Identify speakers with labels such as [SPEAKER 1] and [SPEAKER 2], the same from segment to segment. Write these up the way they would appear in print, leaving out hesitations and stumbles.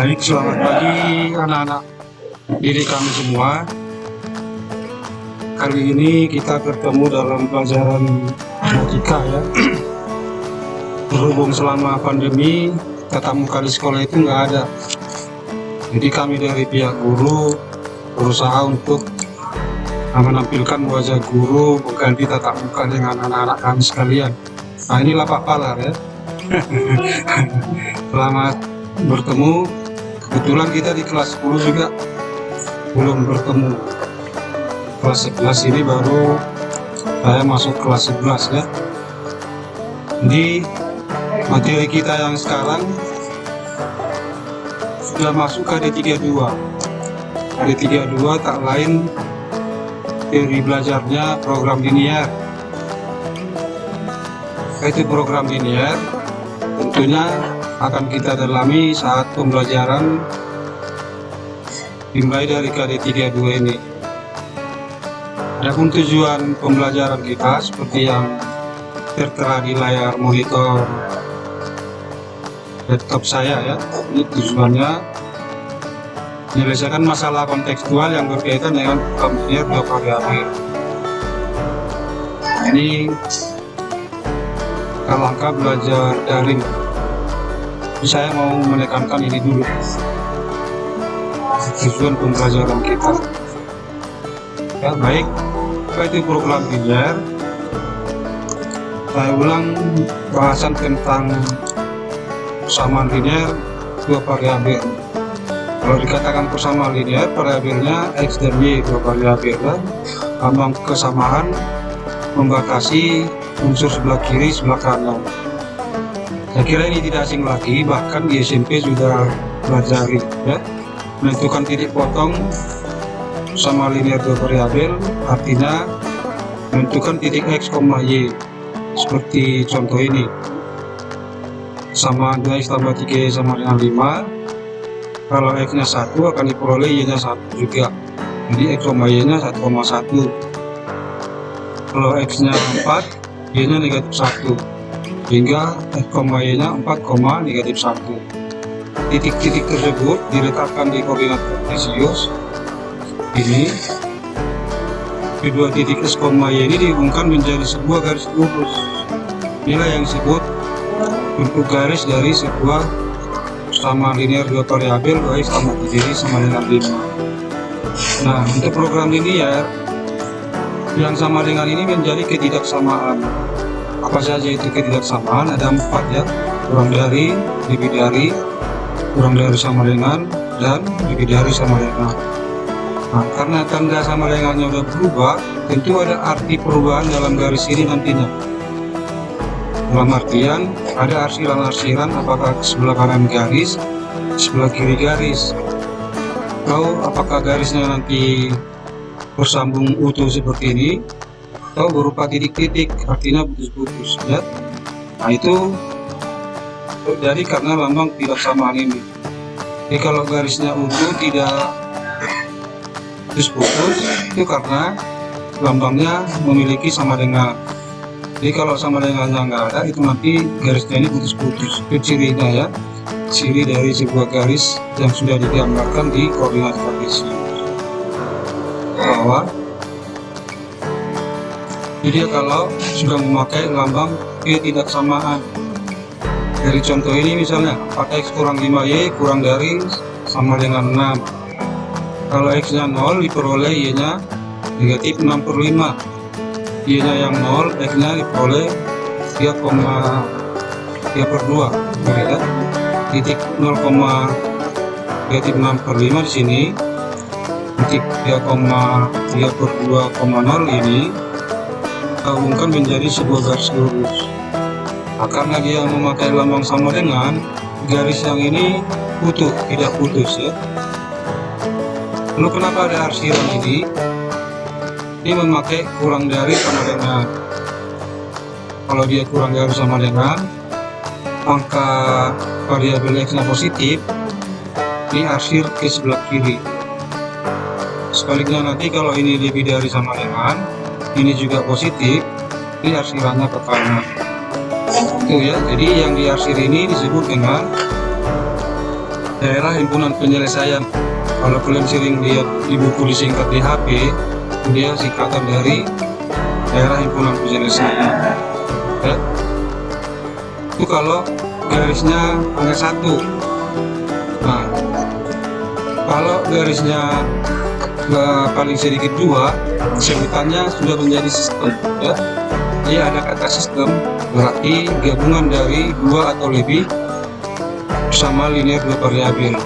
[SPEAKER 1] Baik, selamat pagi anak-anak didik kami semua. Kali ini kita bertemu dalam pelajaran matematika ya. Berhubung selama pandemi tatap muka di sekolah itu nggak ada. Jadi kami dari pihak guru berusaha untuk menampilkan wajah guru mengganti tatap muka dengan anak-anak kami sekalian. Nah, inilah Pak Palar ya. Selamat bertemu. Kebetulan kita di kelas 10 juga belum bertemu. Kelas 11 ini baru saya masuk kelas 11 ya. Di materi kita yang sekarang sudah masuk ke D32. D32 tak lain teori belajarnya program linear. Itu program linear tentunya akan kita dalami saat pembelajaran dimulai dari KD32 ini. Adapun tujuan pembelajaran kita seperti yang tertera di layar monitor laptop saya ya. Ini tujuannya menyelesaikan masalah kontekstual yang berkaitan dengan program linear dua variabel. Ini langkah belajar daring. Saya mau menekankan ini dulu, tujuan pembelajaran kita. Ya baik, itu program linear. Saya ulang bahasan tentang persamaan linear dua variabel. Kalau dikatakan persamaan linear, variabelnya x dan y, dua variabel. Lambang kesamaan membatasi unsur sebelah kiri, sebelah kanan. Saya kira ini tidak asing lagi, bahkan di SMP sudah pelajari ya. Menentukan titik potong sama linear dua variabel, artinya menentukan titik x, y. Seperti contoh ini. Sama 2x tambah 3y sama dengan 5. Kalau x nya 1 akan diperoleh y nya 1 juga. Jadi x, y nya 1,1. Kalau x nya 4, y nya negatif 1. Hingga x, y nya 4, negatif 1. Titik-titik tersebut diletakkan di koordinat kartesius ini. Kedua titik x, y ini dihubungkan menjadi sebuah garis lurus. Inilah yang disebut bentuk garis dari sebuah persamaan linear dua variabel 2x tambah 3y sama dengan 5. Nah, untuk program linear yang sama dengan ini menjadi ketidaksamaan. Apa saja itu ketidaksamaan? Ada 4 ya. Kurang dari, lebih dari, kurang dari sama dengan, dan lebih dari sama dengan. Nah, karena tanda sama dengannya sudah berubah, tentu ada arti perubahan dalam garis ini nantinya. Dalam artian, ada arsiran-arsiran apakah sebelah kanan garis, sebelah kiri garis, atau apakah garisnya nanti bersambung utuh seperti ini, atau berupa titik-titik, artinya putus-putus ya. Nah, itu terjadi karena lambang ketidaksamaan ini. Jadi kalau garisnya utuh tidak putus-putus, itu karena lambangnya memiliki sama dengan. Jadi kalau sama dengannya nggak ada, itu nanti garisnya ini putus-putus. Itu cirinya ya, ciri dari sebuah garis yang sudah digambarkan di koordinat kartesius. Bahwa jadi kalau sudah memakai lambang ketidaksamaan, dari contoh ini misalnya 4x kurang 5y kurang dari sama dengan 6. Kalau x nya 0 diperoleh y nya negatif 6/5. Y nya yang 0, x nya diperoleh 3,3/2 ya. Titik 0, negatif 6/5 di sini, titik 3,3/2,0 ini hubungkan menjadi sebuah garis lurus. Nah, karena dia memakai lambang sama dengan, garis yang ini utuh, tidak putus ya. Lalu kenapa ada arsiran ini? Ini memakai kurang dari sama dengan. Kalau dia kurang dari sama dengan, angka variabel x nya positif, ini arsir ke sebelah kiri. Sebaliknya nanti kalau ini lebih dari sama dengan, ini juga positif, ini arsirannya ke kanan. Itu ya, jadi yang diarsir ini disebut dengan daerah himpunan penyelesaian. Kalau kalian sering lihat di buku disingkat di HP, dia singkatan dari daerah himpunan penyelesaian ya. Itu kalau garisnya hanya satu. Nah, kalau garisnya paling sedikit dua, sebutannya sudah menjadi sistem ya. Jadi ada kata sistem berarti gabungan dari dua atau lebih sama linear dua variabel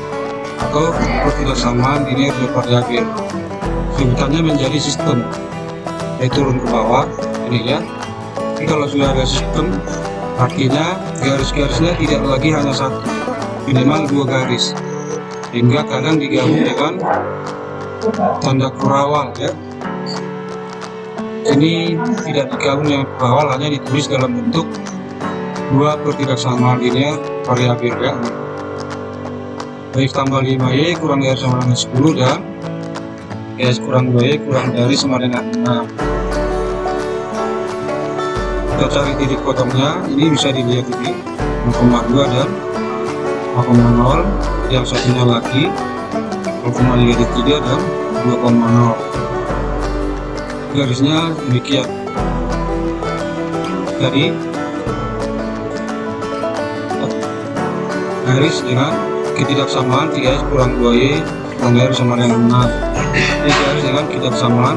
[SPEAKER 1] atau persamaan linear dua variabel. Sebutannya menjadi sistem. Saya turun ke bawah ini ya. Jadi kalau sudah ada sistem, artinya garis-garisnya tidak lagi hanya satu, minimal dua garis, hingga kadang digabung dengan tanda kurawal ya. Ini tidak digabung dengan kurawal, hanya ditulis dalam bentuk dua pertidaksamaan linear variabel ya. X tambah 5y kurang dari sama dengan 10 dan x kurang 2y kurang dari sama dengan 6. Kita cari titik potongnya, ini bisa dilihat ini 0,2 dan 0,0, yang satunya lagi 0,33 dan 2,0. Garisnya demikian. Jadi garis dengan ketidaksamaan 3x kurang 2y kurang dari sama dengan 6. Ini garis dengan ketidaksamaan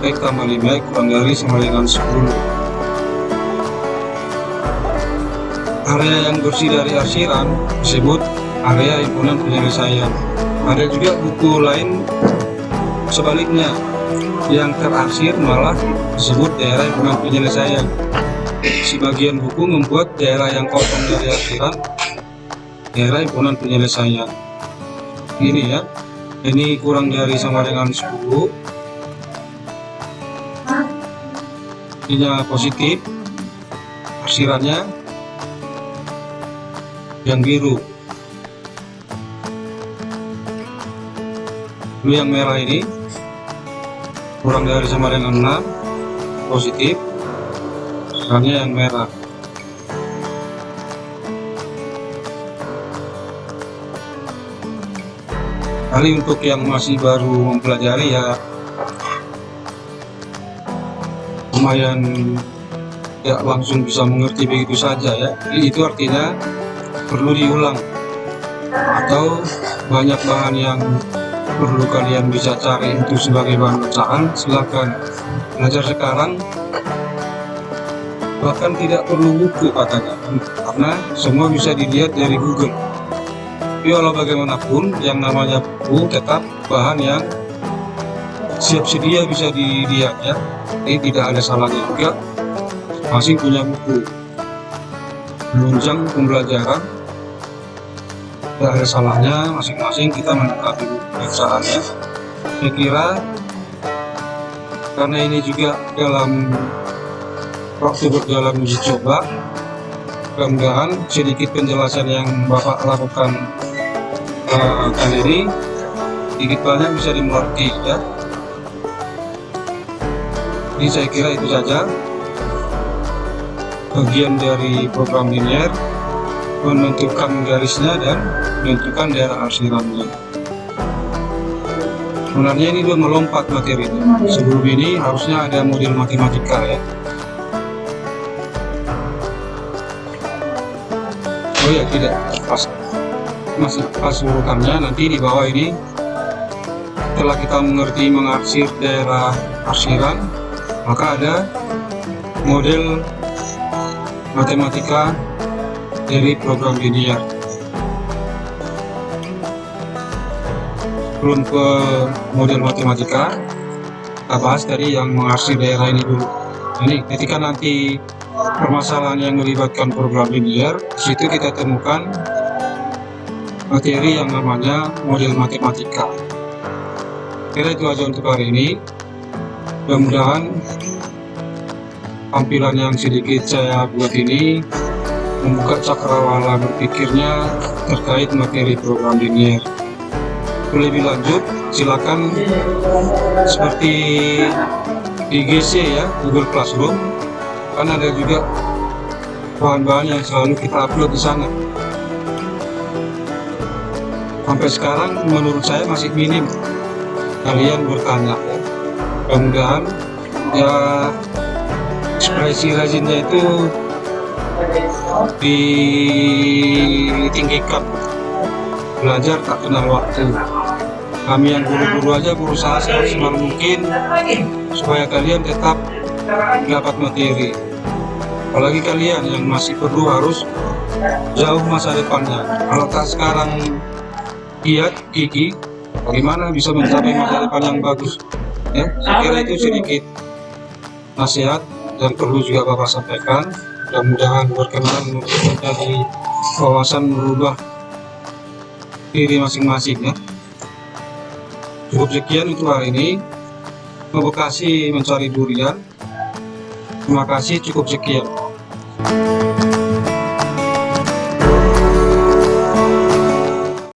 [SPEAKER 1] x tambah 5y kurang dari sama dengan 10. Area yang bersih dari arsiran disebut area himpunan penyelesaian. Ada juga buku lain sebaliknya, yang terarsir malah disebut daerah himpunan penyelesaian. Sebagian buku membuat daerah yang kosong dari arsiran daerah himpunan penyelesaian. Ini ya, ini kurang dari sama dengan 10, ininya positif, arsirannya yang biru. Lalu yang merah ini kurang dari sama dengan 6, positif, arsirannya yang merah. Kali untuk yang masih baru mempelajari ya lumayan ya, langsung bisa mengerti begitu saja ya. Jadi itu artinya perlu diulang atau banyak bahan yang perlu kalian bisa cari itu sebagai bahan bacaan, silakan belajar sekarang. Bahkan tidak perlu buku katanya, karena semua bisa dilihat dari Google. Tapi walau bagaimanapun yang namanya buku tetap bahan yang siap sedia bisa dilihat ya. Jadi tidak ada salahnya juga masing punya buku. Menunjang pembelajaran tidak ada salahnya masing-masing kita mendekati pemeriksaan. Saya kira karena ini juga dalam waktu berjalan uji coba, mudah-mudahan sedikit penjelasan yang Bapak lakukan kali ini sedikit banyak bisa dimengerti ya. Jadi saya kira itu saja bagian dari program linear, menentukan garisnya dan menentukan daerah arsirannya. Sebenarnya ini udah melompat materinya. Sebelum ini harusnya ada model matematika ya. Oh ya, tidak pas, masih pas urutannya. Nanti di bawah ini setelah kita mengerti mengarsir daerah arsiran, maka ada model matematika dari program linear. Sebelum ke model matematika, kita bahas tadi yang mengarsir daerah ini dulu. Ini ketika nanti permasalahan yang melibatkan program linear, situ kita temukan materi yang namanya model matematika. Kira itu aja untuk hari ini. Mudah-mudahan tampilan yang sedikit saya buat ini membuka cakrawala berpikirnya terkait materi program linear. Lebih lanjut silakan seperti di GC ya, Google Classroom, kan ada juga bahan-bahan yang selalu kita upload di sana. Sampai sekarang menurut saya masih minim kalian bertanya ya. Mudah-mudahan ya ekspresi rajinnya itu ditinggikan. Belajar tak kenal waktu. Kami yang guru-guru aja berusaha semaksimal mungkin supaya kalian tetap dapat materi. Apalagi kalian yang masih perlu harus jauh masa depannya. Kalau tak sekarang giat, gigi, bagaimana bisa mencapai masa depan yang bagus? Ya, saya kira itu sedikit nasihat dan perlu juga Bapak sampaikan. Mudah-mudahan berkenan untuk menjadi wawasan merubah diri masing-masing ya. Cukup sekian untuk hari ini. Bekasi mencari durian. Terima kasih, cukup sekian.